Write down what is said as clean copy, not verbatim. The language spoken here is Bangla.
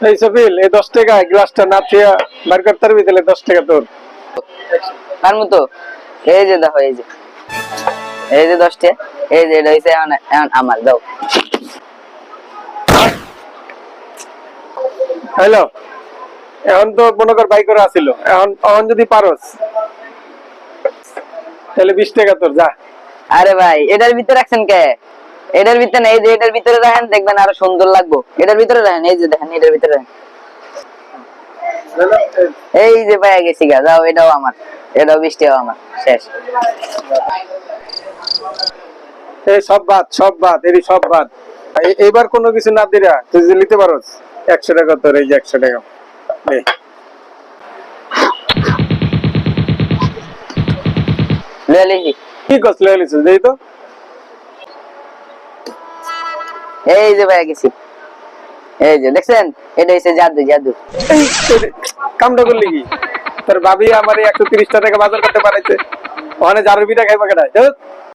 এই সফিল, এই 10 টাকা গ্লাসটা না থিয়া বার করতে পারবি? তাহলে 10 টাকা তোর। আর মতো এই যে দেখো, এই যে 10 টাকা, এই যে এটা হইছে এখন আমার দাও। হ্যালো, এখন তো মনে কর বাই করে আসিল, এখন যদি পারস তাহলে 20 টাকা তোর, যা। আরে ভাই, এটার ভিতরে রাখছেন কে? এটার ভিতরে না, এই যে এটার ভিতরে রাখেন, দেখবেন আরো সুন্দর লাগবো। এটার ভিতরে রাখেন, এই যে দেখেন, এটার ভিতরে রাখেন। এই যে পেয়ে গেছি গা, যাও, এটাও আমার, এটাও 20 টাকা আমার, শেষ। এই সব বাদ এরই সব বাদ। এইবার কোনো কিছু না দিরা তুই যে নিতে পারস 100 টাকা তোর, এই যে 100 টাকা নে। লয়ে লিখি। কি কস লয়ে লিছিস দেই তো? এই যে পেয়ে গেছি, এই যে দেখছেন, এটা হচ্ছে জাদু, জাদু। এই কামটা করলি কি? তোর ভাবি আমার 130 টাকা বাজার করতে পারাইছে, ওখানে 4 পিঠা খাইবা কেডা?